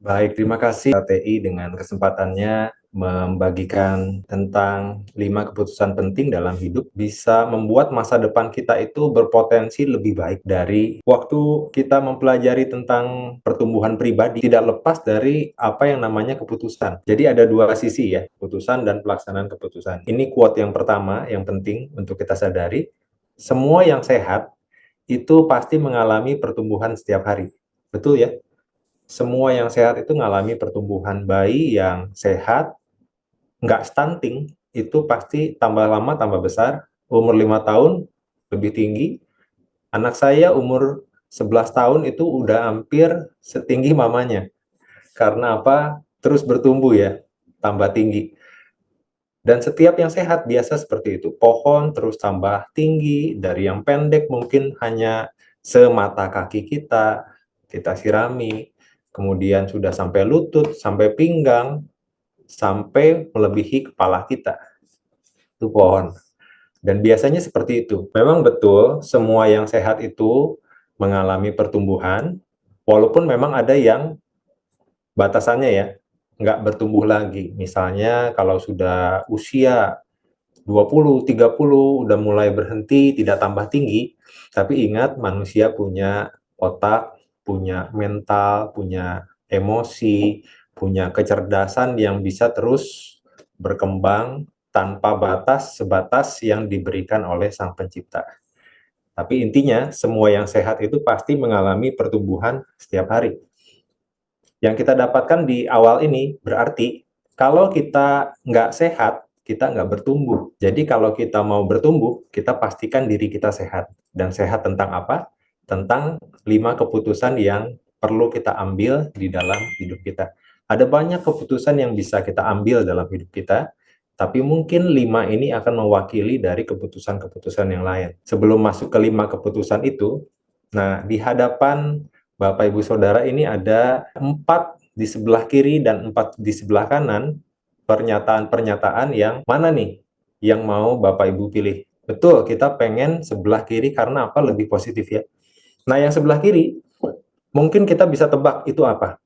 Baik, terima kasih TI dengan kesempatannya membagikan tentang 5 keputusan penting dalam hidup bisa membuat masa depan kita itu berpotensi lebih baik. Dari waktu kita mempelajari tentang pertumbuhan pribadi, tidak lepas dari apa yang namanya keputusan. Jadi ada dua sisi ya, keputusan dan pelaksanaan keputusan. Ini quote yang pertama yang penting untuk kita sadari, semua yang sehat itu pasti mengalami pertumbuhan setiap hari. Betul ya? Semua yang sehat itu mengalami pertumbuhan. Bayi yang sehat, nggak stunting, itu pasti tambah lama tambah besar. Umur 5 tahun lebih tinggi. Anak saya umur 11 tahun itu udah hampir setinggi mamanya. Karena apa? Terus bertumbuh ya, tambah tinggi. Dan setiap yang sehat biasa seperti itu. Pohon terus tambah tinggi, dari yang pendek mungkin hanya semata kaki kita sirami, kemudian sudah sampai lutut, sampai pinggang, sampai melebihi kepala kita. Itu pohon. Dan biasanya seperti itu. Memang betul, semua yang sehat itu mengalami pertumbuhan, walaupun memang ada yang batasannya ya, nggak bertumbuh lagi. Misalnya kalau sudah usia 20, 30 udah mulai berhenti, tidak tambah tinggi. Tapi ingat, manusia punya otak, punya mental, punya emosi, punya kecerdasan yang bisa terus berkembang tanpa batas sebatas yang diberikan oleh Sang Pencipta. Tapi intinya, semua yang sehat itu pasti mengalami pertumbuhan setiap hari. Yang kita dapatkan di awal ini berarti kalau kita nggak sehat, kita nggak bertumbuh. Jadi kalau kita mau bertumbuh, kita pastikan diri kita sehat. Dan sehat tentang apa? Tentang 5 keputusan yang perlu kita ambil di dalam hidup kita. Ada banyak keputusan yang bisa kita ambil dalam hidup kita, tapi mungkin 5 ini akan mewakili dari keputusan-keputusan yang lain. Sebelum masuk ke 5 keputusan itu, nah di hadapan Bapak Ibu Saudara ini ada 4 di sebelah kiri dan 4 di sebelah kanan, pernyataan-pernyataan yang mana nih yang mau Bapak Ibu pilih. Betul, kita pengen sebelah kiri karena apa? Lebih positif ya. Nah, yang sebelah kiri mungkin kita bisa tebak itu apa.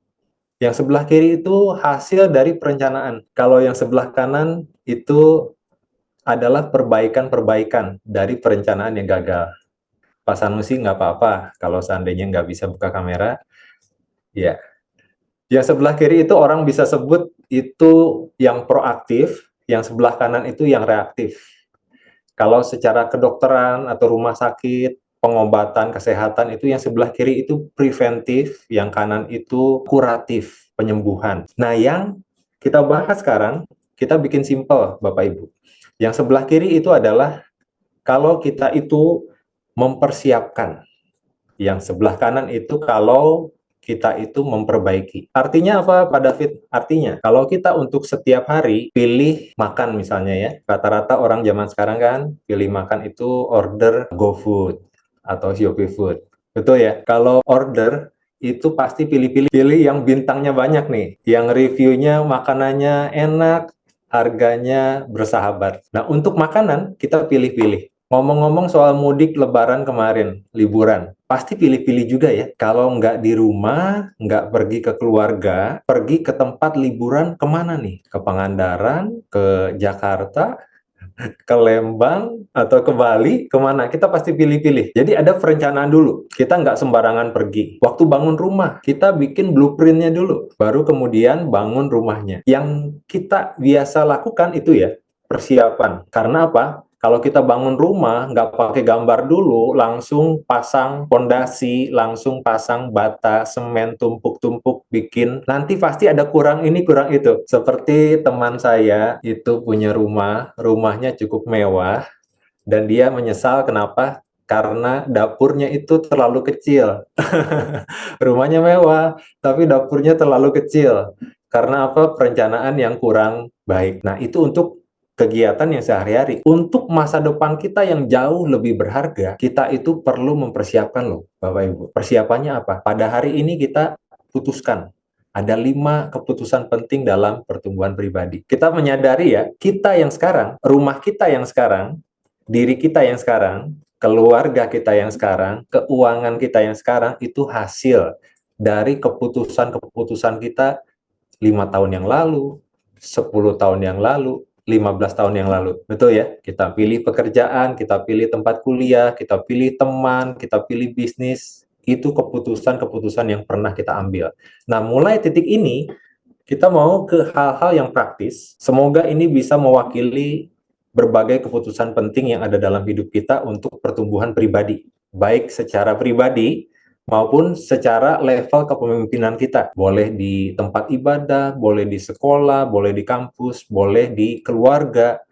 Yang sebelah kiri itu hasil dari perencanaan. Kalau yang sebelah kanan itu adalah perbaikan-perbaikan dari perencanaan yang gagal. Pak Sanusi nggak apa-apa kalau seandainya nggak bisa buka kamera, ya. Yang sebelah kiri itu orang bisa sebut itu yang proaktif, yang sebelah kanan itu yang reaktif. Kalau secara kedokteran atau rumah sakit, pengobatan, kesehatan itu yang sebelah kiri itu preventif, yang kanan itu kuratif, penyembuhan. Nah, yang kita bahas sekarang, kita bikin simple, Bapak Ibu. Yang sebelah kiri itu adalah kalau kita itu mempersiapkan. Yang sebelah kanan itu kalau kita itu memperbaiki. Artinya apa, Pak David? Artinya, kalau kita untuk setiap hari pilih makan misalnya ya, rata-rata orang zaman sekarang kan pilih makan itu order GoFood atau Shopee Food. Betul ya? Kalau order itu pasti pilih-pilih yang bintangnya banyak nih, yang reviewnya makanannya enak, harganya bersahabat. Nah, untuk makanan kita pilih-pilih. Ngomong-ngomong soal mudik lebaran kemarin, liburan, pasti pilih-pilih juga ya. Kalau nggak di rumah, nggak pergi ke keluarga, pergi ke tempat liburan kemana nih? Ke Pangandaran, ke Jakarta, ke Lembang, atau ke Bali, kemana? Kita pasti pilih-pilih. Jadi ada perencanaan dulu. Kita nggak sembarangan pergi. Waktu bangun rumah, kita bikin blueprintnya dulu. Baru kemudian bangun rumahnya. Yang kita biasa lakukan itu ya, persiapan. Karena apa? Kalau kita bangun rumah, nggak pakai gambar dulu, langsung pasang pondasi, langsung pasang bata, semen, tumpuk-tumpuk, bikin. Nanti pasti ada kurang ini, kurang itu. Seperti teman saya itu punya rumah, rumahnya cukup mewah, dan dia menyesal kenapa? Karena dapurnya itu terlalu kecil. Rumahnya mewah, tapi dapurnya terlalu kecil. Karena apa? Perencanaan yang kurang baik. Nah, itu untuk kegiatan yang sehari-hari. Untuk masa depan kita yang jauh lebih berharga, kita itu perlu mempersiapkan loh, Bapak Ibu. Persiapannya apa? Pada hari ini kita putuskan. Ada 5 keputusan penting dalam pertumbuhan pribadi. Kita menyadari ya, kita yang sekarang, rumah kita yang sekarang, diri kita yang sekarang, keluarga kita yang sekarang, keuangan kita yang sekarang itu hasil dari keputusan-keputusan kita 5 tahun yang lalu, 10 tahun yang lalu, 15 tahun yang lalu. Betul ya? Kita pilih pekerjaan, kita pilih tempat kuliah, kita pilih teman, kita pilih bisnis. Itu keputusan-keputusan yang pernah kita ambil. Nah, mulai titik ini, kita mau ke hal-hal yang praktis. Semoga ini bisa mewakili berbagai keputusan penting yang ada dalam hidup kita untuk pertumbuhan pribadi. Baik secara pribadi, maupun secara level kepemimpinan kita. Boleh di tempat ibadah, boleh di sekolah, boleh di kampus, boleh di keluarga.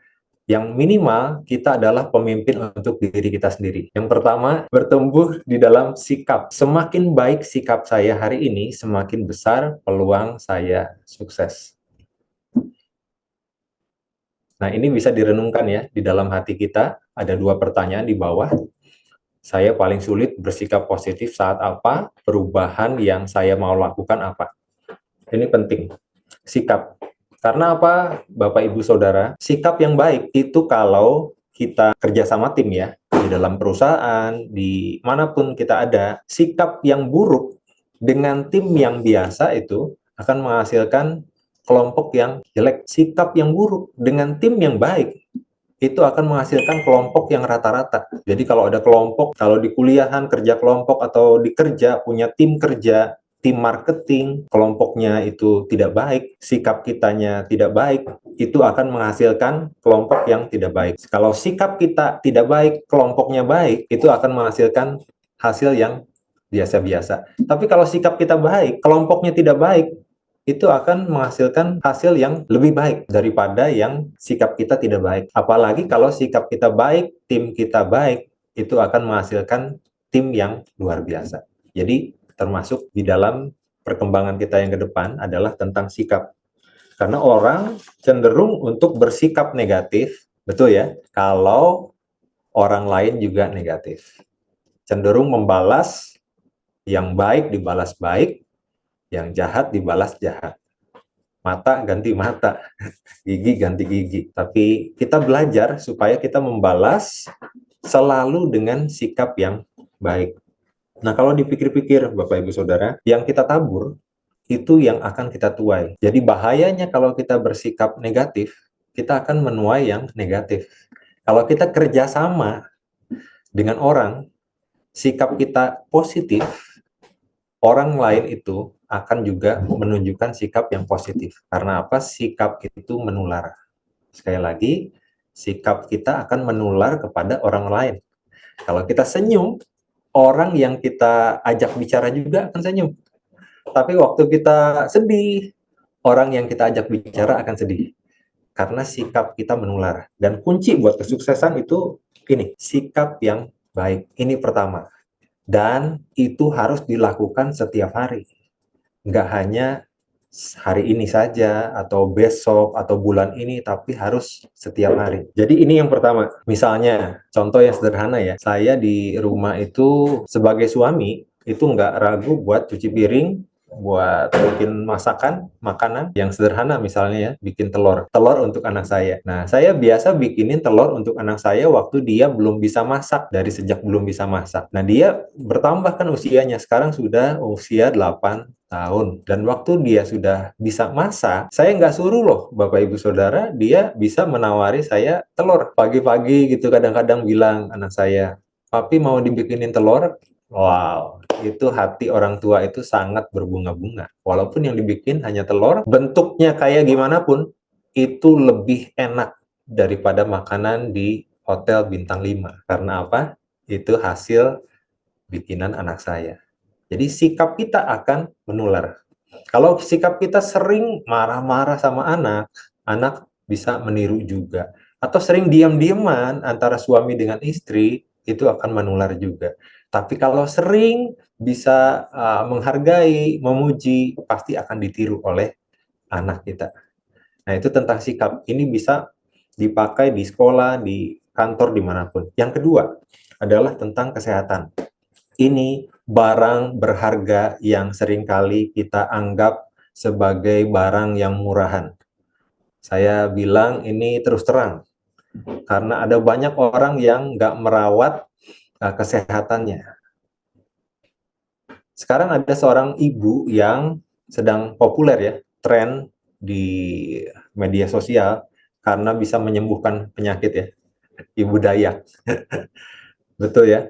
Yang minimal kita adalah pemimpin untuk diri kita sendiri. Yang pertama, bertumbuh di dalam sikap. Semakin baik sikap saya hari ini, semakin besar peluang saya sukses. Nah, ini bisa direnungkan ya, di dalam hati kita ada 2 pertanyaan di bawah. Saya paling sulit bersikap positif saat apa? Perubahan yang saya mau lakukan apa? Ini penting. Sikap. Karena apa, Bapak Ibu Saudara? Sikap yang baik itu kalau kita kerja sama tim ya, di dalam perusahaan, di manapun kita ada, sikap yang buruk dengan tim yang biasa itu akan menghasilkan kelompok yang jelek. Sikap yang buruk dengan tim yang baik itu akan menghasilkan kelompok yang rata-rata. Jadi kalau ada kelompok, kalau di kuliahan kerja kelompok atau di kerja punya tim kerja, tim marketing, kelompoknya itu tidak baik, sikap kitanya tidak baik, itu akan menghasilkan kelompok yang tidak baik. Kalau sikap kita tidak baik, kelompoknya baik, itu akan menghasilkan hasil yang biasa-biasa. Tapi kalau sikap kita baik, kelompoknya tidak baik, itu akan menghasilkan hasil yang lebih baik daripada yang sikap kita tidak baik. Apalagi kalau sikap kita baik, tim kita baik, itu akan menghasilkan tim yang luar biasa. Jadi termasuk di dalam perkembangan kita yang ke depan adalah tentang sikap. Karena orang cenderung untuk bersikap negatif, betul ya, kalau orang lain juga negatif. Cenderung membalas, yang baik dibalas baik, yang jahat dibalas jahat. Mata ganti mata, gigi ganti gigi. Tapi kita belajar supaya kita membalas selalu dengan sikap yang baik. Nah, kalau dipikir-pikir, Bapak Ibu Saudara, yang kita tabur itu yang akan kita tuai. Jadi bahayanya kalau kita bersikap negatif, kita akan menuai yang negatif. Kalau kita kerjasama dengan orang, sikap kita positif, orang lain itu akan juga menunjukkan sikap yang positif. Karena apa? Sikap itu menular. Sekali lagi, sikap kita akan menular kepada orang lain. Kalau kita senyum, orang yang kita ajak bicara juga akan senyum. Tapi waktu kita sedih, orang yang kita ajak bicara akan sedih. Karena sikap kita menular. Dan kunci buat kesuksesan itu ini, sikap yang baik. Ini pertama. Dan itu harus dilakukan setiap hari. Nggak hanya hari ini saja, atau besok, atau bulan ini, tapi harus setiap hari. Jadi ini yang pertama. Misalnya, contoh yang sederhana ya, saya di rumah itu sebagai suami, itu nggak ragu buat cuci piring, buat bikin masakan, makanan yang sederhana misalnya ya, bikin telur. Telur untuk anak saya. Nah, saya biasa bikinin telur untuk anak saya waktu dia belum bisa masak, dari sejak belum bisa masak. Nah, dia bertambah kan usianya, sekarang sudah usia 8 tahun. Dan waktu dia sudah bisa masak, saya nggak suruh loh, Bapak Ibu Saudara, dia bisa menawari saya telur. Pagi-pagi gitu kadang-kadang bilang anak saya, "Papi mau dibikinin telur?" Wow, itu hati orang tua itu sangat berbunga-bunga. Walaupun yang dibikin hanya telur, bentuknya kayak gimana pun, itu lebih enak daripada makanan di hotel bintang 5. Karena apa? Itu hasil bikinan anak saya. Jadi sikap kita akan menular. Kalau sikap kita sering marah-marah sama anak, anak bisa meniru juga. Atau sering diam-diaman antara suami dengan istri, itu akan menular juga. Tapi kalau sering bisa menghargai, memuji, pasti akan ditiru oleh anak kita. Nah, itu tentang sikap. Ini bisa dipakai di sekolah, di kantor, dimanapun. Yang kedua adalah tentang kesehatan. Ini barang berharga yang seringkali kita anggap sebagai barang yang murahan. Saya bilang ini terus terang, karena ada banyak orang yang nggak merawat kesehatannya. Sekarang ada seorang ibu yang sedang populer ya, tren di media sosial karena bisa menyembuhkan penyakit ya, Ibu Dayak. Betul ya?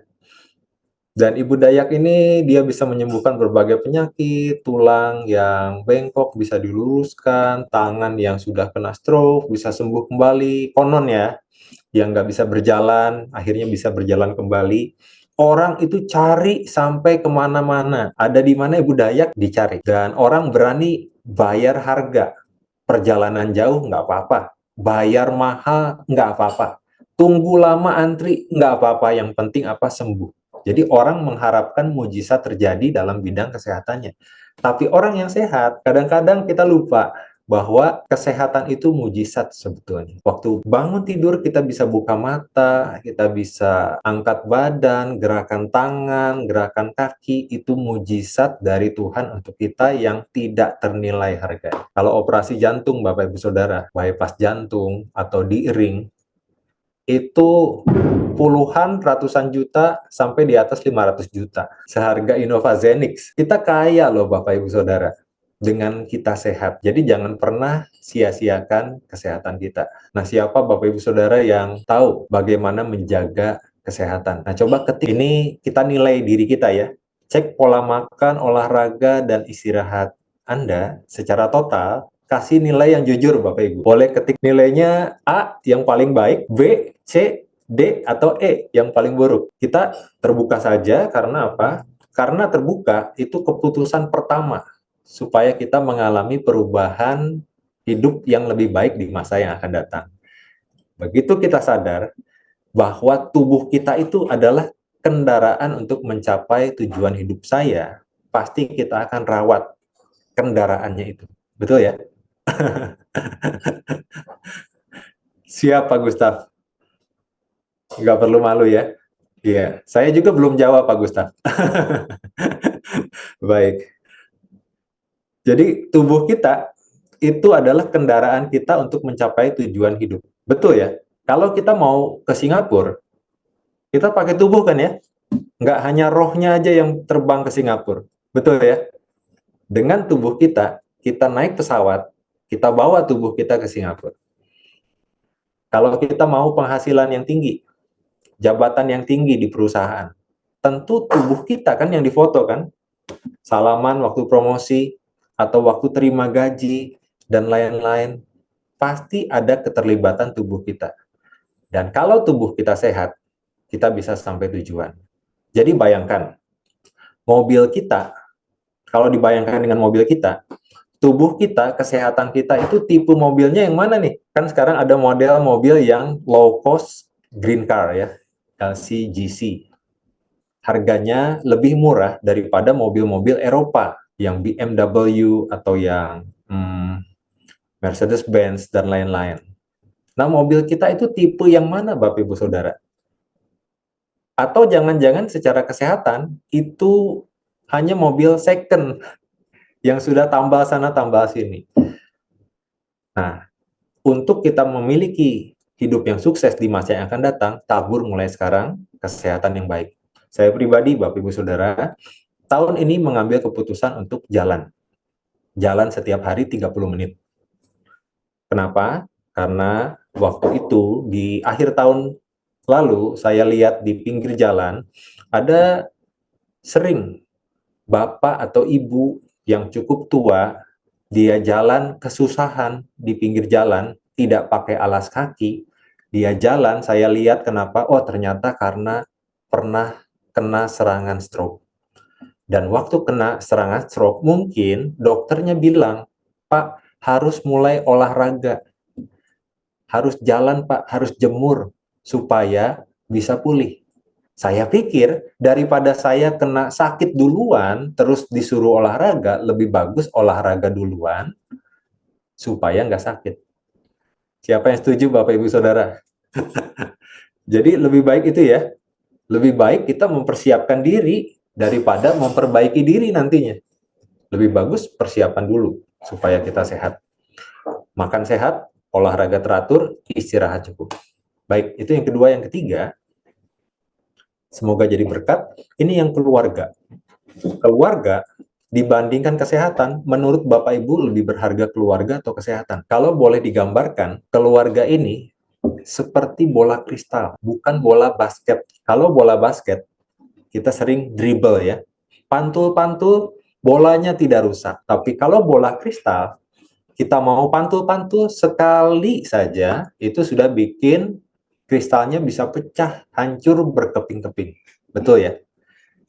Dan Ibu Dayak ini dia bisa menyembuhkan berbagai penyakit, tulang yang bengkok bisa diluruskan, tangan yang sudah kena stroke bisa sembuh kembali, konon ya, yang nggak bisa berjalan, akhirnya bisa berjalan kembali. Orang itu cari sampai kemana-mana. Ada di mana Ibu Dayak dicari. Dan orang berani bayar harga. Perjalanan jauh nggak apa-apa. Bayar mahal nggak apa-apa. Tunggu lama antri nggak apa-apa. Yang penting apa? Sembuh. Jadi orang mengharapkan mujizat terjadi dalam bidang kesehatannya. Tapi orang yang sehat, kadang-kadang kita lupa bahwa kesehatan itu mujizat sebetulnya. Waktu bangun tidur kita bisa buka mata, kita bisa angkat badan, gerakan tangan, gerakan kaki, itu mujizat dari Tuhan untuk kita yang tidak ternilai harganya. Kalau operasi jantung Bapak Ibu Saudara, bypass jantung atau di-ring, itu puluhan, ratusan juta, sampai di atas 500 juta. Seharga Innovazenix. Kita kaya loh Bapak Ibu Saudara dengan kita sehat. Jadi jangan pernah sia-siakan kesehatan kita. Nah, siapa Bapak Ibu Saudara yang tahu bagaimana menjaga kesehatan? Nah, coba ketik ini, kita nilai diri kita ya. Cek pola makan, olahraga, dan istirahat Anda secara total. Kasih nilai yang jujur Bapak Ibu. Boleh ketik nilainya A yang paling baik, B, C, D, atau E yang paling buruk. Kita terbuka saja karena apa? Karena terbuka itu keputusan pertama supaya kita mengalami perubahan hidup yang lebih baik di masa yang akan datang. Begitu kita sadar bahwa tubuh kita itu adalah kendaraan untuk mencapai tujuan hidup saya, pasti kita akan rawat kendaraannya itu. Betul ya? Siap Pak Gustaf? Nggak perlu malu ya? Iya, saya juga belum jawab Pak Gustaf. Baik. Jadi tubuh kita itu adalah kendaraan kita untuk mencapai tujuan hidup. Betul ya? Kalau kita mau ke Singapura, kita pakai tubuh kan ya? Nggak hanya rohnya aja yang terbang ke Singapura. Betul ya? Dengan tubuh kita, kita naik pesawat, kita bawa tubuh kita ke Singapura. Kalau kita mau penghasilan yang tinggi, jabatan yang tinggi di perusahaan, tentu tubuh kita kan yang difoto kan? Salaman waktu promosi, atau waktu terima gaji, dan lain-lain. Pasti ada keterlibatan tubuh kita. Dan kalau tubuh kita sehat, kita bisa sampai tujuan. Jadi bayangkan, mobil kita, kalau dibayangkan dengan mobil kita, tubuh kita, kesehatan kita itu tipe mobilnya yang mana nih? Kan sekarang ada model mobil yang low cost green car ya, LCGC. Harganya lebih murah daripada mobil-mobil Eropa, yang BMW atau yang Mercedes-Benz dan lain-lain. Nah, mobil kita itu tipe yang mana Bapak Ibu Saudara? Atau jangan-jangan secara kesehatan itu hanya mobil second yang sudah tambal sana tambal sini. Nah, untuk kita memiliki hidup yang sukses di masa yang akan datang, tabur mulai sekarang kesehatan yang baik. Saya pribadi, Bapak Ibu Saudara, tahun ini mengambil keputusan untuk jalan. Jalan setiap hari 30 menit. Kenapa? Karena waktu itu di akhir tahun lalu saya lihat di pinggir jalan ada sering bapak atau ibu yang cukup tua, dia jalan kesusahan di pinggir jalan, tidak pakai alas kaki, dia jalan, saya lihat kenapa, oh ternyata karena pernah kena serangan stroke. Dan waktu kena serangan stroke, mungkin dokternya bilang, Pak, harus mulai olahraga, harus jalan Pak, harus jemur, supaya bisa pulih. Saya pikir daripada saya kena sakit duluan, terus disuruh olahraga, lebih bagus olahraga duluan, supaya nggak sakit. Siapa yang setuju Bapak Ibu Saudara? Jadi lebih baik itu ya, lebih baik kita mempersiapkan diri daripada memperbaiki diri nantinya. Lebih bagus persiapan dulu, supaya kita sehat. Makan sehat, olahraga teratur, istirahat cukup. Baik, itu yang kedua. Yang ketiga, semoga jadi berkat, ini yang keluarga. keluarga dibandingkan kesehatan, menurut Bapak Ibu lebih berharga keluarga atau kesehatan? Kalau boleh digambarkan, keluarga ini seperti bola kristal, bukan bola basket. Kalau bola basket, kita sering dribble ya. Pantul-pantul, bolanya tidak rusak. Tapi kalau bola kristal, kita mau pantul-pantul sekali saja, itu sudah bikin kristalnya bisa pecah, hancur, berkeping-keping. Betul ya?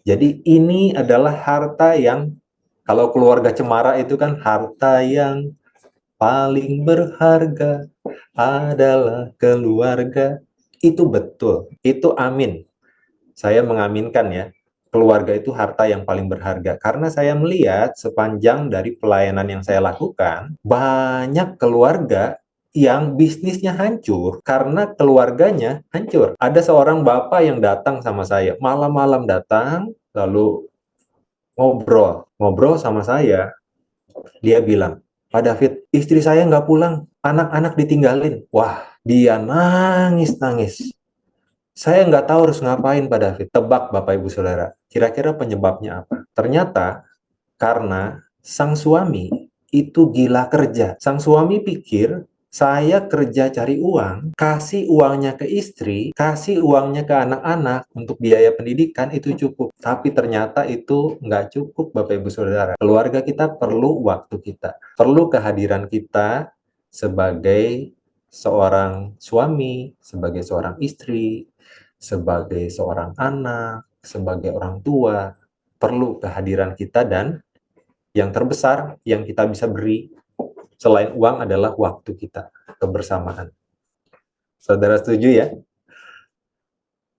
Jadi ini adalah harta yang, kalau keluarga cemara itu kan harta yang paling berharga adalah keluarga. Itu betul, itu amin. Saya mengaminkan ya, keluarga itu harta yang paling berharga. Karena saya melihat sepanjang dari pelayanan yang saya lakukan, banyak keluarga yang bisnisnya hancur karena keluarganya hancur. Ada seorang bapak yang datang sama saya, malam-malam datang, lalu ngobrol sama saya. Dia bilang, Pak David, istri saya nggak pulang, anak-anak ditinggalin. Wah, dia nangis-nangis. Saya nggak tahu harus ngapain, Pak David. Tebak, Bapak Ibu Saudara. Kira-kira penyebabnya apa? Ternyata karena sang suami itu gila kerja. Sang suami pikir, saya kerja cari uang, kasih uangnya ke istri, kasih uangnya ke anak-anak untuk biaya pendidikan itu cukup. Tapi ternyata itu nggak cukup, Bapak Ibu Saudara. Keluarga kita perlu waktu kita, perlu kehadiran kita sebagai seorang suami, sebagai seorang istri, sebagai seorang anak, sebagai orang tua, perlu kehadiran kita, dan yang terbesar yang kita bisa beri selain uang adalah waktu kita, kebersamaan. Saudara setuju ya?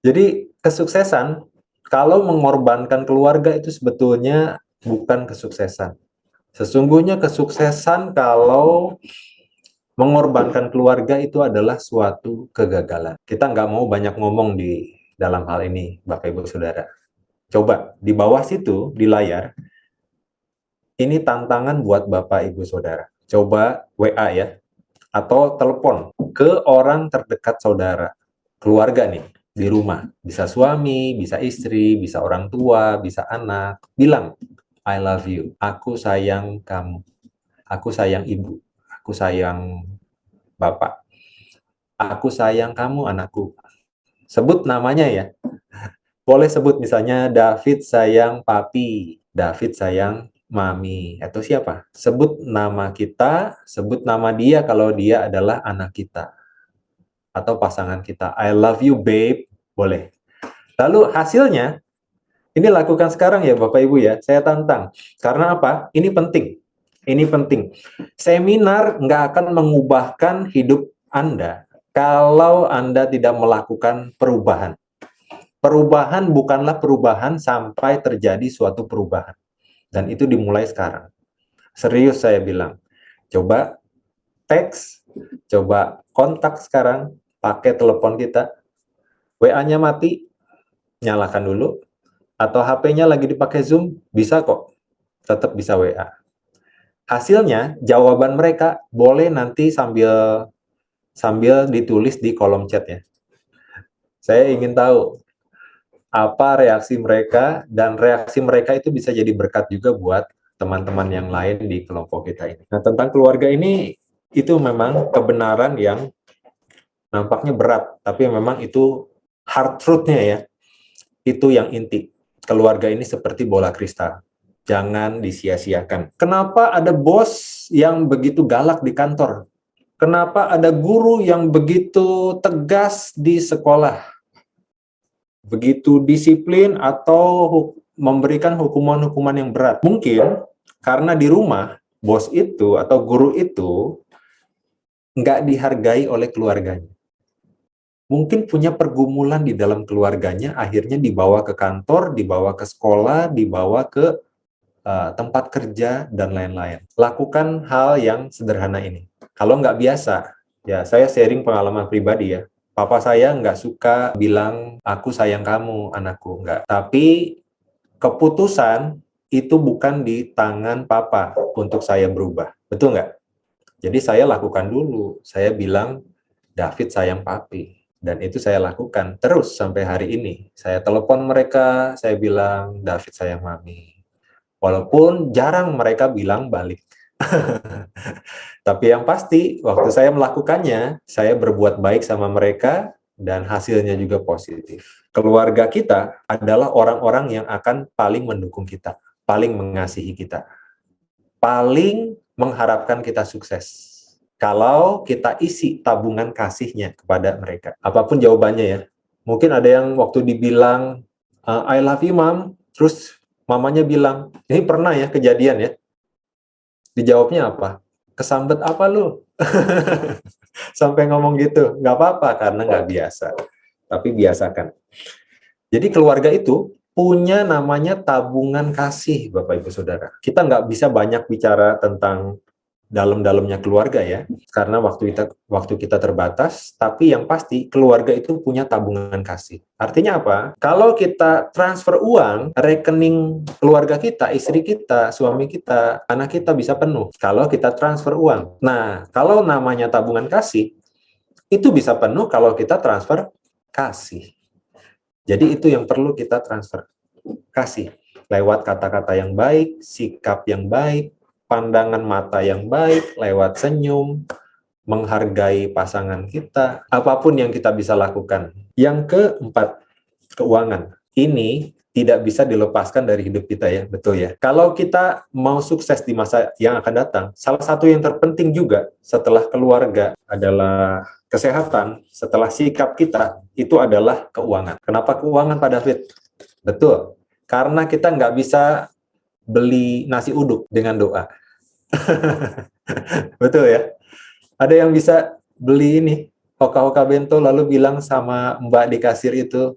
Jadi kesuksesan, kalau mengorbankan keluarga itu sebetulnya bukan kesuksesan. Sesungguhnya kesuksesan kalau mengorbankan keluarga itu adalah suatu kegagalan. Kita nggak mau banyak ngomong di dalam hal ini, Bapak Ibu Saudara. Coba di bawah situ, di layar, ini tantangan buat Bapak Ibu Saudara. Coba WA ya, atau telepon ke orang terdekat saudara, keluarga nih, di rumah. Bisa suami, bisa istri, bisa orang tua, bisa anak. Bilang, I love you, aku sayang kamu, aku sayang ibu, aku sayang bapak, aku sayang kamu anakku. Sebut namanya ya. Boleh sebut misalnya David sayang papi, David sayang mami, atau siapa. Sebut nama kita, sebut nama dia kalau dia adalah anak kita atau pasangan kita. I love you babe, boleh. Lalu hasilnya, ini lakukan sekarang ya Bapak Ibu ya, saya tantang. Karena apa? Ini penting. Ini penting. Seminar nggak akan mengubahkan hidup Anda kalau Anda tidak melakukan perubahan. Perubahan bukanlah perubahan sampai terjadi suatu perubahan. Dan itu dimulai sekarang. Serius saya bilang. Coba teks, coba kontak sekarang, pakai telepon kita, WA-nya mati, nyalakan dulu, atau HP-nya lagi dipakai Zoom, bisa kok, tetap bisa WA. Hasilnya, jawaban mereka boleh nanti sambil ditulis di kolom chat ya. Saya ingin tahu apa reaksi mereka, dan reaksi mereka itu bisa jadi berkat juga buat teman-teman yang lain di kelompok kita ini. Nah, tentang keluarga ini, itu memang kebenaran yang nampaknya berat, tapi memang itu hard truth-nya ya. Itu yang inti. Keluarga ini seperti bola kristal. Jangan disia-siakan. Kenapa ada bos yang begitu galak di kantor? Kenapa ada guru yang begitu tegas di sekolah? Begitu disiplin atau memberikan hukuman-hukuman yang berat? Mungkin karena di rumah, bos itu atau guru itu nggak dihargai oleh keluarganya. Mungkin punya pergumulan di dalam keluarganya, akhirnya dibawa ke kantor, dibawa ke sekolah, dibawa ke tempat kerja, dan lain-lain. Lakukan hal yang sederhana ini. Kalau nggak biasa, ya saya sharing pengalaman pribadi ya. Papa saya nggak suka bilang, aku sayang kamu, anakku. Nggak. Tapi keputusan itu bukan di tangan papa untuk saya berubah. Betul nggak? Jadi saya lakukan dulu. Saya bilang, David sayang papi. Dan itu saya lakukan terus sampai hari ini. Saya telepon mereka, saya bilang, David sayang mami. Walaupun jarang mereka bilang balik. Tapi yang pasti, waktu saya melakukannya, saya berbuat baik sama mereka, dan hasilnya juga positif. Keluarga kita adalah orang-orang yang akan paling mendukung kita, paling mengasihi kita, paling mengharapkan kita sukses. Kalau kita isi tabungan kasihnya kepada mereka. Apapun jawabannya ya. Mungkin ada yang waktu dibilang, I love you, Mom, terus mamanya bilang, ini pernah ya kejadian ya, dijawabnya apa? Kesambet apa lu? Sampai ngomong gitu. Nggak apa-apa, karena nggak biasa. Tapi biasakan. Jadi keluarga itu punya namanya tabungan kasih, Bapak Ibu Saudara. Kita nggak bisa banyak bicara tentang dalam-dalamnya keluarga ya, karena waktu kita terbatas, tapi yang pasti keluarga itu punya tabungan kasih. Artinya apa? Kalau kita transfer uang, rekening keluarga kita, istri kita, suami kita, anak kita bisa penuh kalau kita transfer uang. Nah, kalau namanya tabungan kasih, itu bisa penuh kalau kita transfer kasih. Jadi itu yang perlu kita transfer, kasih. Lewat kata-kata yang baik, sikap yang baik, pandangan mata yang baik, lewat senyum, menghargai pasangan kita, apapun yang kita bisa lakukan. Yang keempat, keuangan. Ini tidak bisa dilepaskan dari hidup kita ya, betul ya. Kalau kita mau sukses di masa yang akan datang, salah satu yang terpenting juga setelah keluarga adalah kesehatan, setelah sikap kita, itu adalah keuangan. Kenapa keuangan, Pak David? Betul, karena kita nggak bisa beli nasi uduk dengan doa. Betul ya? Ada yang bisa beli ini, hoka-hoka bento, lalu bilang sama Mbak di kasir itu,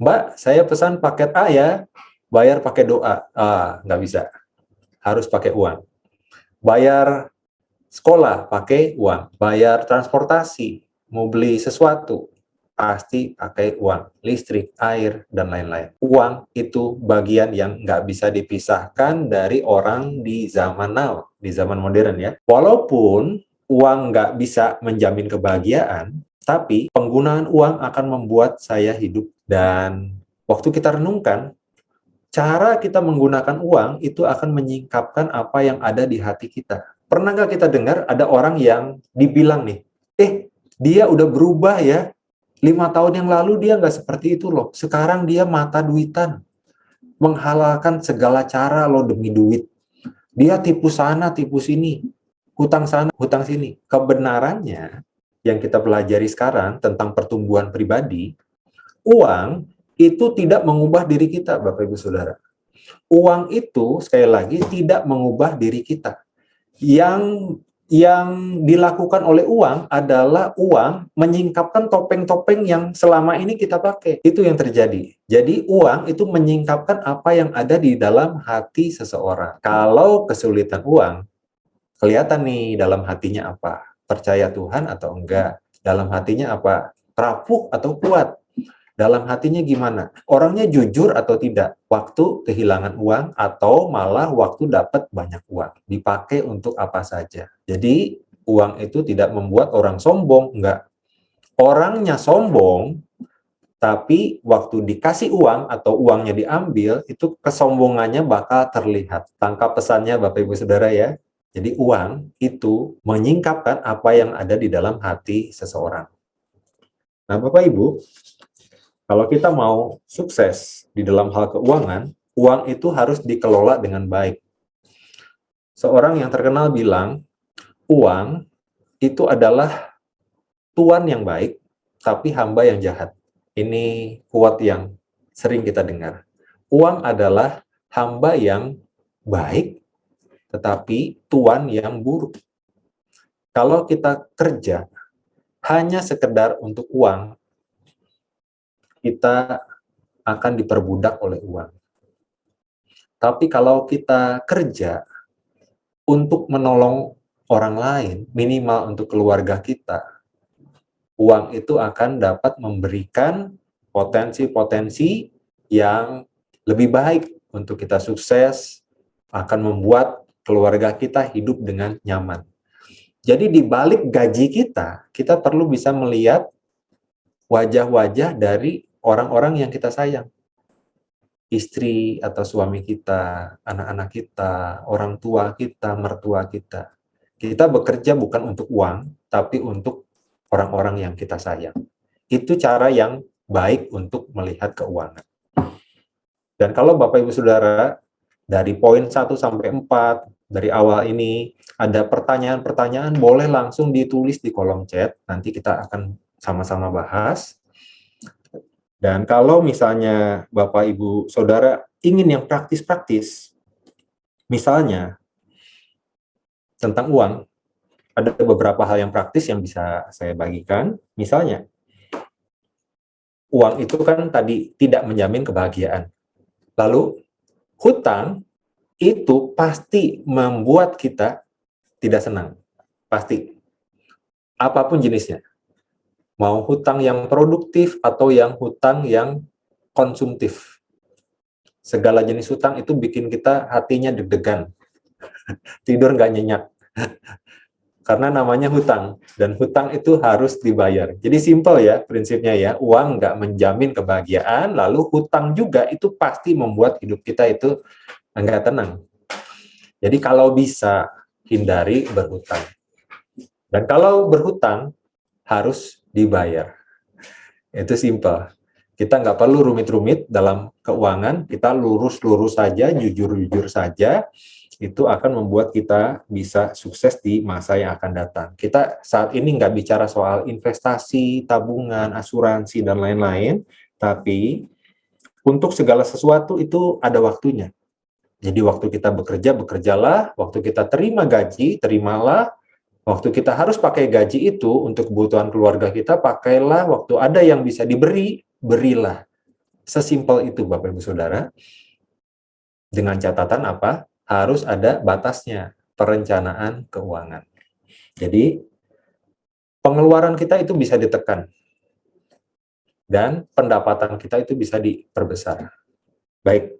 Mbak, saya pesan paket A ya, bayar pakai doa. Nggak bisa. Harus pakai uang. Bayar sekolah, pakai uang. Bayar transportasi, mau beli sesuatu, pasti pakai uang. Listrik, air, dan lain-lain. Uang itu bagian yang nggak bisa dipisahkan dari orang di zaman now, di zaman modern ya. Walaupun uang nggak bisa menjamin kebahagiaan, tapi penggunaan uang akan membuat saya hidup. Dan waktu kita renungkan, cara kita menggunakan uang itu akan menyingkapkan apa yang ada di hati kita. Pernah nggak kita dengar ada orang yang dibilang nih, dia udah berubah ya, 5 tahun yang lalu dia nggak seperti itu loh, sekarang dia mata duitan, menghalalkan segala cara loh demi duit. Dia tipu sana, tipu sini, hutang sana, hutang sini. Kebenarannya yang kita pelajari sekarang tentang pertumbuhan pribadi, uang itu tidak mengubah diri kita, Bapak Ibu Saudara. Uang itu, sekali lagi, tidak mengubah diri kita. Yang dilakukan oleh uang adalah uang menyingkapkan topeng-topeng yang selama ini kita pakai. Itu yang terjadi. Jadi uang itu menyingkapkan apa yang ada di dalam hati seseorang. Kalau kesulitan uang, kelihatan nih dalam hatinya apa. Percaya Tuhan atau enggak. Dalam hatinya apa. Rapuh atau kuat. Dalam hatinya gimana? Orangnya jujur atau tidak? Waktu kehilangan uang atau malah waktu dapat banyak uang? Dipakai untuk apa saja? Jadi uang itu tidak membuat orang sombong, enggak. Orangnya sombong, tapi waktu dikasih uang atau uangnya diambil, itu kesombongannya bakal terlihat. Tangkap pesannya Bapak Ibu Saudara ya. Jadi uang itu menyingkapkan apa yang ada di dalam hati seseorang. Nah Bapak Ibu, kalau kita mau sukses di dalam hal keuangan, uang itu harus dikelola dengan baik. Seorang yang terkenal bilang, uang itu adalah tuan yang baik, tapi hamba yang jahat. Ini quote yang sering kita dengar. Uang adalah hamba yang baik, tetapi tuan yang buruk. Kalau kita kerja hanya sekedar untuk uang, kita akan diperbudak oleh uang. Tapi kalau kita kerja untuk menolong orang lain, minimal untuk keluarga kita, uang itu akan dapat memberikan potensi-potensi yang lebih baik untuk kita sukses, akan membuat keluarga kita hidup dengan nyaman. Jadi di balik gaji kita perlu bisa melihat wajah-wajah dari orang-orang yang kita sayang. istri atau suami kita, anak-anak kita, orang tua kita, mertua kita. Kita bekerja bukan untuk uang, tapi untuk orang-orang yang kita sayang. Itu cara yang baik untuk melihat keuangan. Dan kalau Bapak Ibu Saudara, dari poin 1 sampai 4, dari awal ini, ada pertanyaan-pertanyaan, boleh langsung ditulis di kolom chat, nanti kita akan sama-sama bahas. Dan kalau misalnya Bapak Ibu Saudara ingin yang praktis-praktis, misalnya tentang uang, ada beberapa hal yang praktis yang bisa saya bagikan. Misalnya, uang itu kan tadi tidak menjamin kebahagiaan. Lalu, hutang itu pasti membuat kita tidak senang. Pasti. Apapun jenisnya. Mau hutang yang produktif atau yang hutang yang konsumtif. Segala jenis hutang itu bikin kita hatinya deg-degan. Tidur nggak nyenyak. Karena namanya hutang. Dan hutang itu harus dibayar. Jadi simpel ya prinsipnya ya. Uang nggak menjamin kebahagiaan, lalu hutang juga itu pasti membuat hidup kita itu nggak tenang. Jadi kalau bisa, hindari berhutang. Dan kalau berhutang, harus dibayar. Itu simpel. Kita nggak perlu rumit-rumit dalam keuangan, kita lurus-lurus saja, jujur-jujur saja, itu akan membuat kita bisa sukses di masa yang akan datang. Kita saat ini nggak bicara soal investasi, tabungan, asuransi, dan lain-lain, tapi untuk segala sesuatu itu ada waktunya. Jadi waktu kita bekerja, bekerjalah. Waktu kita terima gaji, terimalah. Waktu kita harus pakai gaji itu untuk kebutuhan keluarga kita, pakailah. Waktu ada yang bisa diberi, berilah. Sesimpel itu Bapak Ibu Saudara. Dengan catatan apa? Harus ada batasnya, perencanaan keuangan. Jadi, pengeluaran kita itu bisa ditekan. Dan pendapatan kita itu bisa diperbesar. Baik.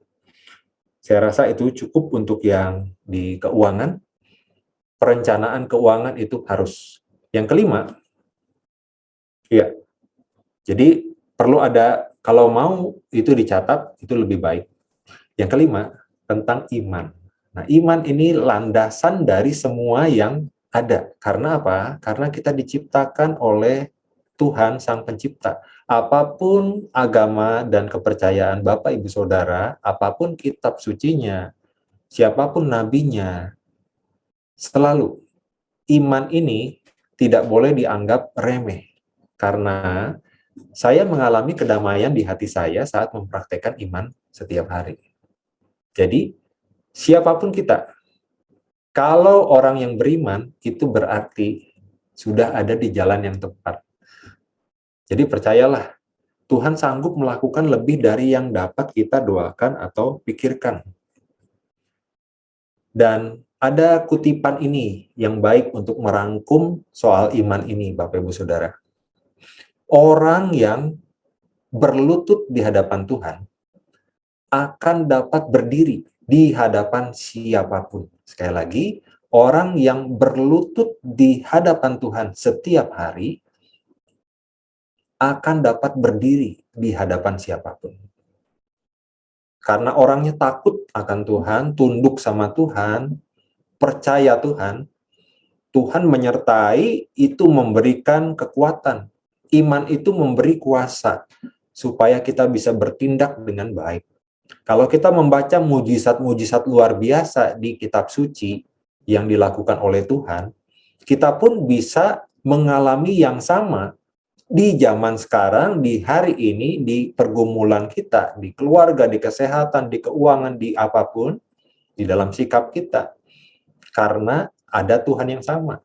Saya rasa itu cukup untuk yang di keuangan. Perencanaan keuangan itu harus. Yang kelima, ya, jadi perlu ada, kalau mau itu dicatat, itu lebih baik. Yang kelima, tentang iman. Nah, iman ini landasan dari semua yang ada. Karena apa? Karena kita diciptakan oleh Tuhan Sang Pencipta. Apapun agama dan kepercayaan Bapak Ibu Saudara, apapun kitab sucinya, siapapun nabinya, selalu iman ini tidak boleh dianggap remeh. Karena saya mengalami kedamaian di hati saya saat mempraktekkan iman setiap hari. Jadi, siapapun kita, kalau orang yang beriman, itu berarti sudah ada di jalan yang tepat. Jadi percayalah, Tuhan sanggup melakukan lebih dari yang dapat kita doakan atau pikirkan. Dan ada kutipan ini yang baik untuk merangkum soal iman ini, Bapak Ibu Saudara. Orang yang berlutut di hadapan Tuhan akan dapat berdiri di hadapan siapapun. Sekali lagi, orang yang berlutut di hadapan Tuhan setiap hari akan dapat berdiri di hadapan siapapun. Karena orangnya takut akan Tuhan, tunduk sama Tuhan, percaya Tuhan, Tuhan menyertai, itu memberikan kekuatan. Iman itu memberi kuasa supaya kita bisa bertindak dengan baik. Kalau kita membaca mujizat-mujizat luar biasa di kitab suci yang dilakukan oleh Tuhan, kita pun bisa mengalami yang sama di zaman sekarang, di hari ini, di pergumulan kita, di keluarga, di kesehatan, di keuangan, di apapun, di dalam sikap kita. Karena ada Tuhan yang sama.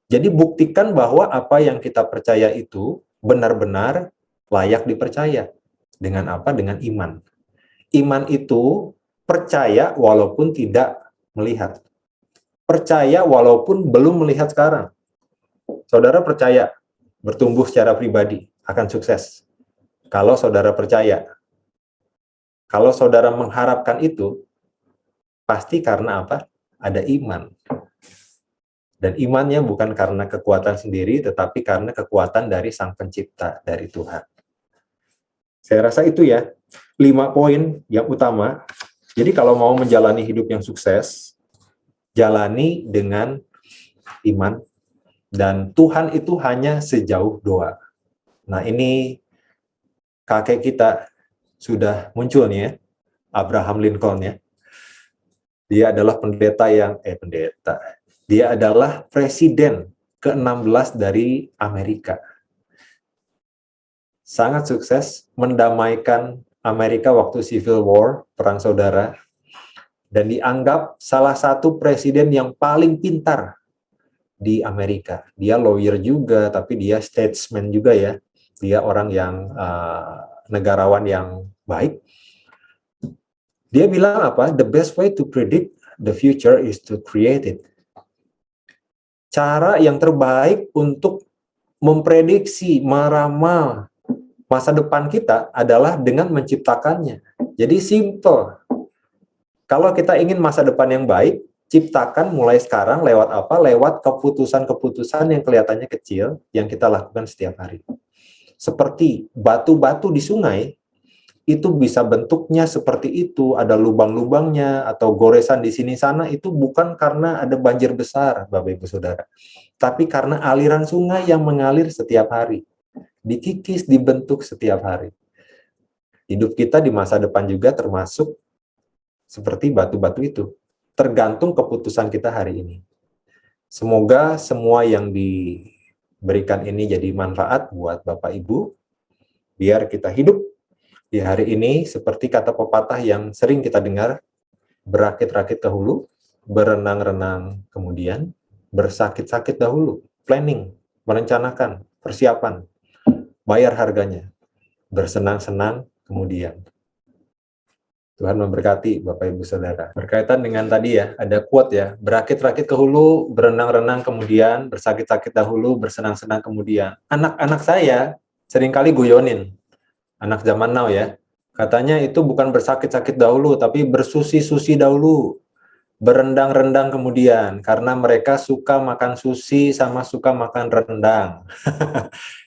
Jadi buktikan bahwa apa yang kita percaya itu benar-benar layak dipercaya. Dengan apa? Dengan iman. Iman itu percaya walaupun tidak melihat. Percaya walaupun belum melihat sekarang. Saudara percaya bertumbuh secara pribadi akan sukses. Kalau saudara percaya. Kalau saudara mengharapkan itu, pasti karena apa? Ada iman. Dan imannya bukan karena kekuatan sendiri, tetapi karena kekuatan dari Sang Pencipta, dari Tuhan. Saya rasa itu ya. 5 poin yang utama. Jadi kalau mau menjalani hidup yang sukses, jalani dengan iman, dan Tuhan itu hanya sejauh doa. Nah, ini kakek kita sudah muncul nih ya, Abraham Lincoln ya. Dia adalah pendeta. Dia adalah presiden ke-16 dari Amerika. Sangat sukses mendamaikan Amerika waktu Civil War, perang saudara, dan dianggap salah satu presiden yang paling pintar di Amerika. Dia lawyer juga, tapi dia statesman juga ya. Dia orang yang negarawan yang baik. Dia bilang apa? The best way to predict the future is to create it. Cara yang terbaik untuk memprediksi, meramal masa depan kita adalah dengan menciptakannya. Jadi simple. Kalau kita ingin masa depan yang baik, ciptakan mulai sekarang lewat apa? Lewat keputusan-keputusan yang kelihatannya kecil yang kita lakukan setiap hari. Seperti batu-batu di sungai, itu bisa bentuknya seperti itu, ada lubang-lubangnya atau goresan di sini sana, itu bukan karena ada banjir besar, Bapak Ibu Saudara, tapi karena aliran sungai yang mengalir setiap hari, dikikis, dibentuk setiap hari. Hidup kita di masa depan juga termasuk seperti batu-batu itu, tergantung keputusan kita hari ini. Semoga semua yang diberikan ini jadi manfaat buat Bapak Ibu, biar kita hidup di hari ini seperti kata pepatah yang sering kita dengar, berakit-rakit dahulu, berenang-renang kemudian, bersakit-sakit dahulu, planning, merencanakan, persiapan, bayar harganya, bersenang-senang kemudian. Tuhan memberkati Bapak Ibu Saudara. Berkaitan dengan tadi ya, ada quote ya, berakit-rakit ke hulu, berenang-renang kemudian, bersakit-sakit dahulu, bersenang-senang kemudian. Anak-anak saya seringkali guyonin, anak zaman now ya, katanya itu bukan bersakit-sakit dahulu, tapi bersusi-susi dahulu, berendang-rendang kemudian, karena mereka suka makan sushi sama suka makan rendang.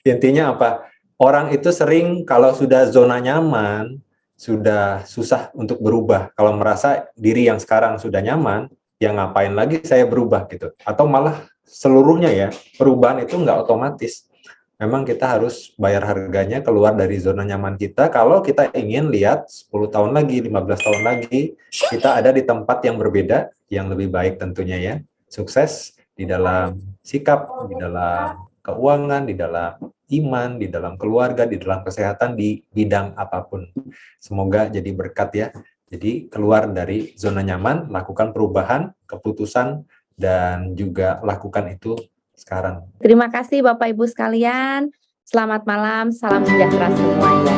Intinya apa? Orang itu sering kalau sudah zona nyaman, sudah susah untuk berubah. Kalau merasa diri yang sekarang sudah nyaman, ya ngapain lagi saya berubah gitu. Atau malah seluruhnya ya, perubahan itu nggak otomatis. Memang kita harus bayar harganya, keluar dari zona nyaman kita kalau kita ingin lihat 10 tahun lagi, 15 tahun lagi, kita ada di tempat yang berbeda, yang lebih baik tentunya ya. Sukses di dalam sikap, di dalam keuangan, di dalam iman, di dalam keluarga, di dalam kesehatan, di bidang apapun. Semoga jadi berkat ya. Jadi keluar dari zona nyaman, lakukan perubahan, keputusan, dan juga lakukan itu sekarang. Terima kasih Bapak Ibu sekalian. Selamat malam, salam sejahtera semuanya.